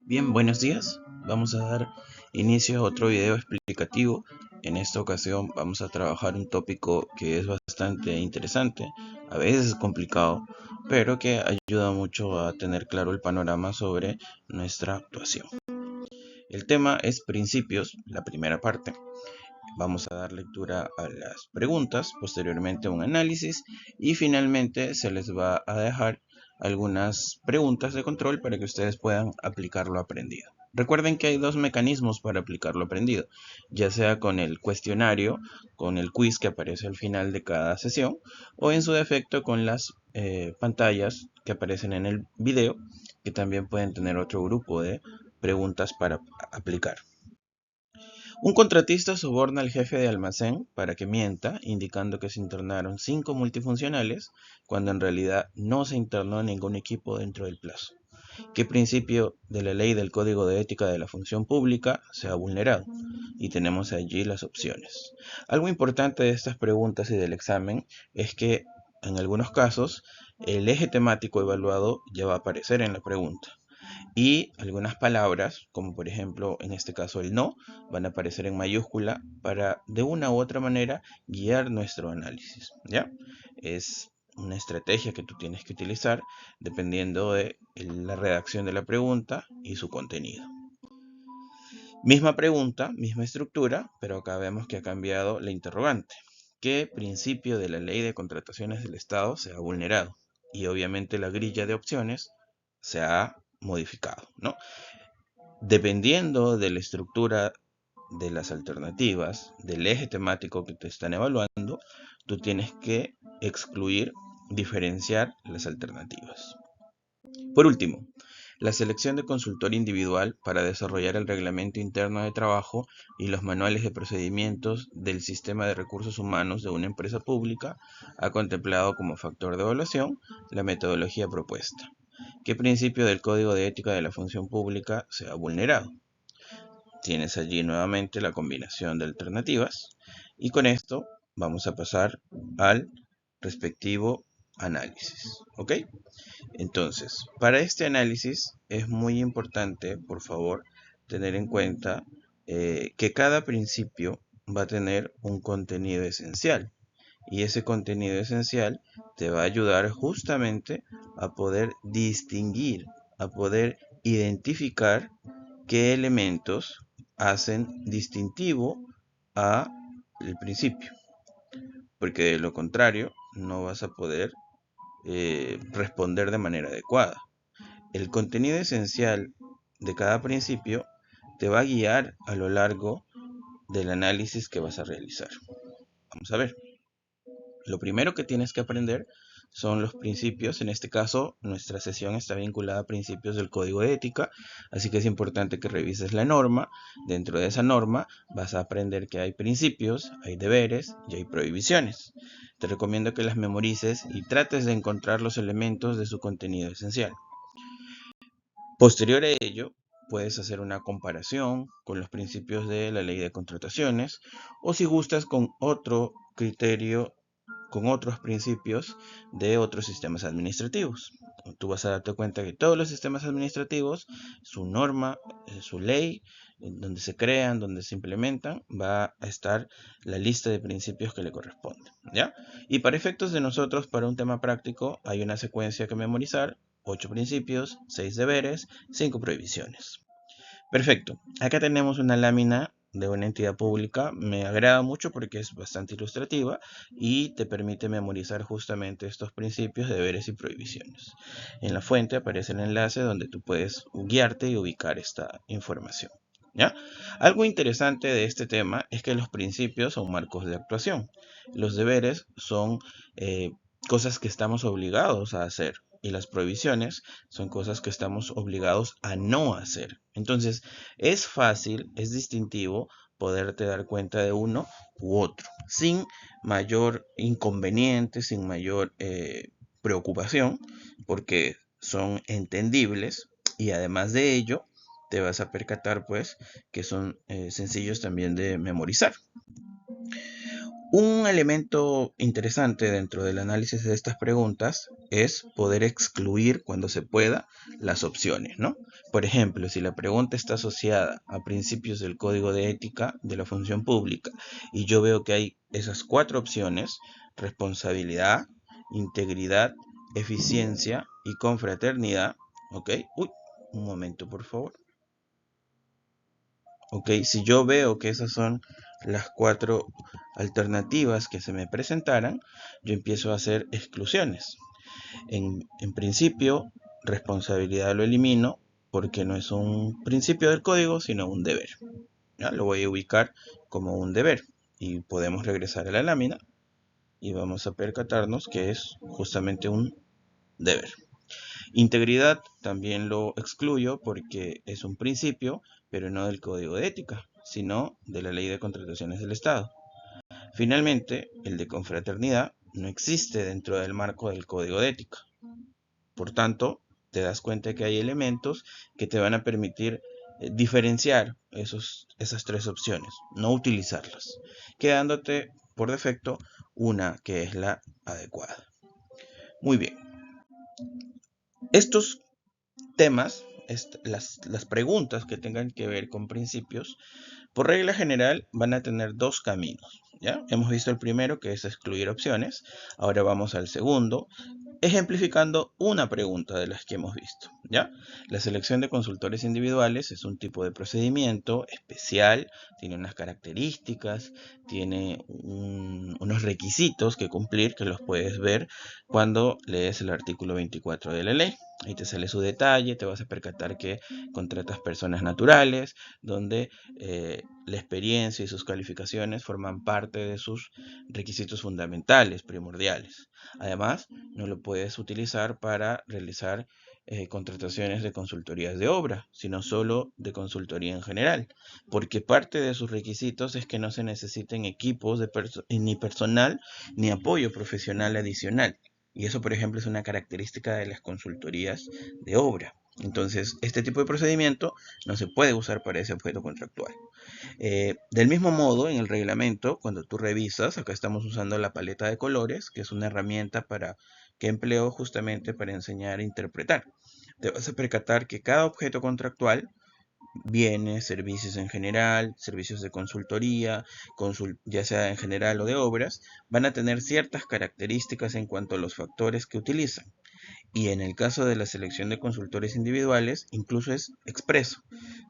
Bien, buenos días. Vamos a dar inicio a otro video explicativo. En esta ocasión vamos a trabajar un tópico que es bastante interesante, a veces complicado, pero que ayuda mucho a tener claro el panorama sobre nuestra actuación. El tema es principios, la primera parte. Vamos a dar lectura a las preguntas, posteriormente un análisis y finalmente se les va a dejar algunas preguntas de control para que ustedes puedan aplicar lo aprendido. Recuerden que hay dos mecanismos para aplicar lo aprendido, ya sea con el cuestionario, con el quiz que aparece al final de cada sesión, o en su defecto con las pantallas que aparecen en el video, que también pueden tener otro grupo de preguntas para aplicar. Un contratista soborna al jefe de almacén para que mienta, indicando que se internaron 5 multifuncionales, cuando en realidad no se internó ningún equipo dentro del plazo. ¿Qué principio de la ley del Código de Ética de la Función Pública se ha vulnerado? Y tenemos allí las opciones. Algo importante de estas preguntas y del examen es que en algunos casos el eje temático evaluado ya va a aparecer en la pregunta. Y algunas palabras, como por ejemplo en este caso el no, van a aparecer en mayúscula para de una u otra manera guiar nuestro análisis, ¿ya? Es una estrategia que tú tienes que utilizar dependiendo de la redacción de la pregunta y su contenido. Misma pregunta, misma estructura, pero acá vemos que ha cambiado la interrogante. ¿Qué principio de la ley de contrataciones del Estado se ha vulnerado? Y obviamente la grilla de opciones se ha modificado, ¿no? Dependiendo de la estructura de las alternativas, del eje temático que te están evaluando, tú tienes que excluir, diferenciar las alternativas. Por último, la selección de consultor individual para desarrollar el reglamento interno de trabajo y los manuales de procedimientos del sistema de recursos humanos de una empresa pública ha contemplado como factor de evaluación la metodología propuesta. ¿Qué principio del Código de Ética de la Función Pública se ha vulnerado? Tienes allí nuevamente la combinación de alternativas y con esto vamos a pasar al respectivo análisis. ¿Ok? Entonces, para este análisis es muy importante, por favor, tener en cuenta que cada principio va a tener un contenido esencial. Y ese contenido esencial te va a ayudar justamente a poder distinguir, a poder identificar qué elementos hacen distintivo a el principio. Porque de lo contrario no vas a poder responder de manera adecuada. El contenido esencial de cada principio te va a guiar a lo largo del análisis que vas a realizar. Vamos a ver. Lo primero que tienes que aprender son los principios. En este caso, nuestra sesión está vinculada a principios del Código de Ética, así que es importante que revises la norma. Dentro de esa norma vas a aprender que hay principios, hay deberes y hay prohibiciones. Te recomiendo que las memorices y trates de encontrar los elementos de su contenido esencial. Posterior a ello, puedes hacer una comparación con los principios de la ley de contrataciones o si gustas con otro criterio, con otros principios de otros sistemas administrativos. Tú vas a darte cuenta que todos los sistemas administrativos, su norma, su ley, donde se crean, donde se implementan, va a estar la lista de principios que le corresponden, ¿ya? Y para efectos de nosotros, para un tema práctico, hay una secuencia que memorizar: 8 principios, 6 deberes, 5 prohibiciones. Perfecto. Acá tenemos una lámina de una entidad pública. Me agrada mucho porque es bastante ilustrativa y te permite memorizar justamente estos principios, deberes y prohibiciones. En la fuente aparece el enlace donde tú puedes guiarte y ubicar esta información, ¿ya? Algo interesante de este tema es que los principios son marcos de actuación. Los deberes son cosas que estamos obligados a hacer. Y las prohibiciones son cosas que estamos obligados a no hacer. Entonces, es fácil, es distintivo poderte dar cuenta de uno u otro, sin mayor inconveniente, sin mayor preocupación, porque son entendibles y además de ello, te vas a percatar pues que son sencillos también de memorizar. Un elemento interesante dentro del análisis de estas preguntas es poder excluir cuando se pueda las opciones, ¿no? Por ejemplo, si la pregunta está asociada a principios del código de ética de la función pública y yo veo que hay esas 4 opciones: responsabilidad, integridad, eficiencia y confraternidad, ¿ok? Uy, un momento, por favor. Ok, si yo veo que esas son las 4 alternativas que se me presentaran, yo empiezo a hacer exclusiones. En principio, responsabilidad lo elimino porque no es un principio del código, sino un deber. ¿Ya? Lo voy a ubicar como un deber y podemos regresar a la lámina y vamos a percatarnos que es justamente un deber. Integridad también lo excluyo porque es un principio, pero no del código de ética, sino de la ley de contrataciones del Estado. Finalmente, el de confraternidad no existe dentro del marco del código de ética. Por tanto, te das cuenta que hay elementos que te van a permitir diferenciar esas 3 opciones, no utilizarlas, quedándote por defecto una que es la adecuada. Muy bien. Estos temas, las preguntas que tengan que ver con principios, por regla general van a tener 2 caminos. ¿Ya? Hemos visto el primero, que es excluir opciones. Ahora vamos al segundo, ejemplificando una pregunta de las que hemos visto. ¿Ya? La selección de consultores individuales es un tipo de procedimiento especial, tiene unas características, tiene unos requisitos que cumplir, que los puedes ver cuando lees el artículo 24 de la ley. Ahí te sale su detalle, te vas a percatar que contratas personas naturales, donde la experiencia y sus calificaciones forman parte de sus requisitos fundamentales, primordiales. Además, no lo puedes utilizar para realizar contrataciones de consultorías de obra, sino solo de consultoría en general, porque parte de sus requisitos es que no se necesiten equipos ni personal ni apoyo profesional adicional. Y eso, por ejemplo, es una característica de las consultorías de obra. Entonces, este tipo de procedimiento no se puede usar para ese objeto contractual. Del mismo modo, en el reglamento, cuando tú revisas, acá estamos usando la paleta de colores, que es una herramienta que empleo justamente para enseñar a interpretar. Te vas a percatar que cada objeto contractual, bienes, servicios en general, servicios de consultoría, ya sea en general o de obras, van a tener ciertas características en cuanto a los factores que utilizan. Y en el caso de la selección de consultores individuales, incluso es expreso.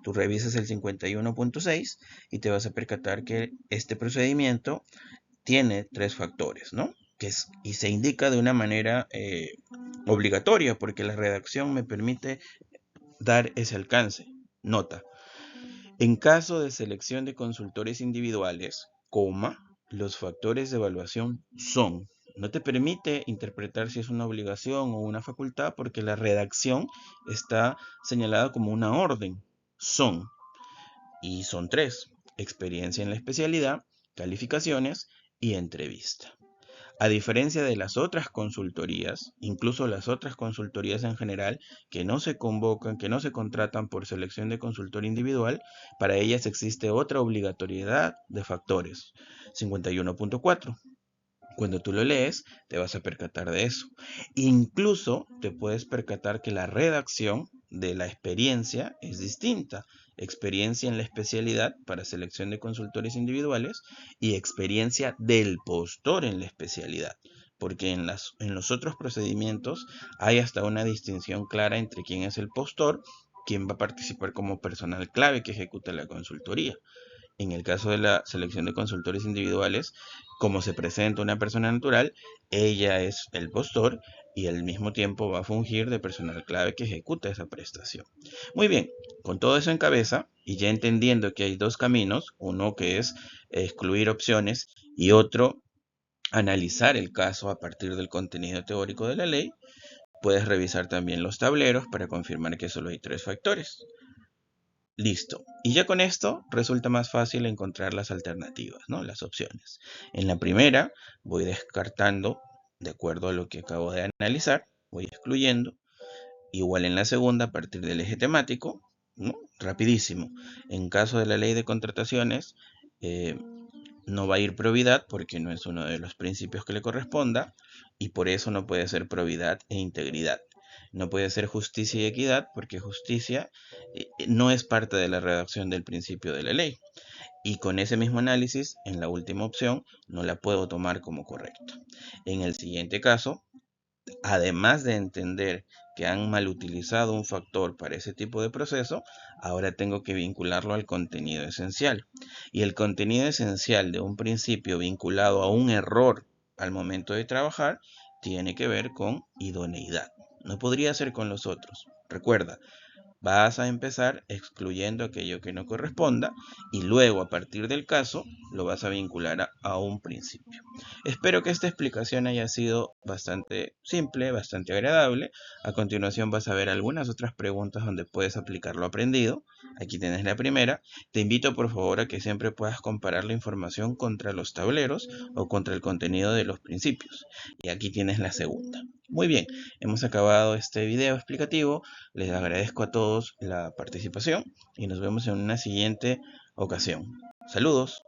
Tú revisas el 51.6 y te vas a percatar que este procedimiento tiene 3 factores, ¿no? Y se indica de una manera obligatoria, porque la redacción me permite dar ese alcance. Nota: en caso de selección de consultores individuales, los factores de evaluación son. No te permite interpretar si es una obligación o una facultad, porque la redacción está señalada como una orden. Son. Y son 3: experiencia en la especialidad, calificaciones y entrevista. A diferencia de las otras consultorías, incluso las otras consultorías en general, que no se convocan, que no se contratan por selección de consultor individual, para ellas existe otra obligatoriedad de factores, 51.4. Cuando tú lo lees, te vas a percatar de eso. Incluso te puedes percatar que la redacción de la experiencia es distinta. Experiencia en la especialidad para selección de consultores individuales y experiencia del postor en la especialidad. Porque en los otros procedimientos hay hasta una distinción clara entre quién es el postor, quién va a participar como personal clave que ejecuta la consultoría. En el caso de la selección de consultores individuales, como se presenta una persona natural, ella es el postor y al mismo tiempo va a fungir de personal clave que ejecuta esa prestación. Muy bien, con todo eso en cabeza y ya entendiendo que hay 2 caminos, uno que es excluir opciones y otro analizar el caso a partir del contenido teórico de la ley, puedes revisar también los tableros para confirmar que solo hay 3 factores. Listo. Y ya con esto resulta más fácil encontrar las alternativas, ¿no? Las opciones. En la primera voy descartando de acuerdo a lo que acabo de analizar, voy excluyendo. Igual en la segunda, a partir del eje temático, ¿no? Rapidísimo. En caso de la ley de contrataciones, no va a ir probidad porque no es uno de los principios que le corresponda, y por eso no puede ser probidad e integridad. No puede ser justicia y equidad porque justicia no es parte de la redacción del principio de la ley. Y con ese mismo análisis, en la última opción, no la puedo tomar como correcta. En el siguiente caso, además de entender que han mal utilizado un factor para ese tipo de proceso, ahora tengo que vincularlo al contenido esencial. Y el contenido esencial de un principio vinculado a un error al momento de trabajar tiene que ver con idoneidad. No podría ser con los otros. Recuerda, vas a empezar excluyendo aquello que no corresponda y luego a partir del caso lo vas a vincular a un principio. Espero que esta explicación haya sido bastante simple, bastante agradable. A continuación vas a ver algunas otras preguntas donde puedes aplicar lo aprendido. Aquí tienes la primera. Te invito por favor a que siempre puedas comparar la información contra los tableros o contra el contenido de los principios. Y aquí tienes la segunda. Muy bien, hemos acabado este video explicativo. Les agradezco a todos la participación y nos vemos en una siguiente ocasión. Saludos.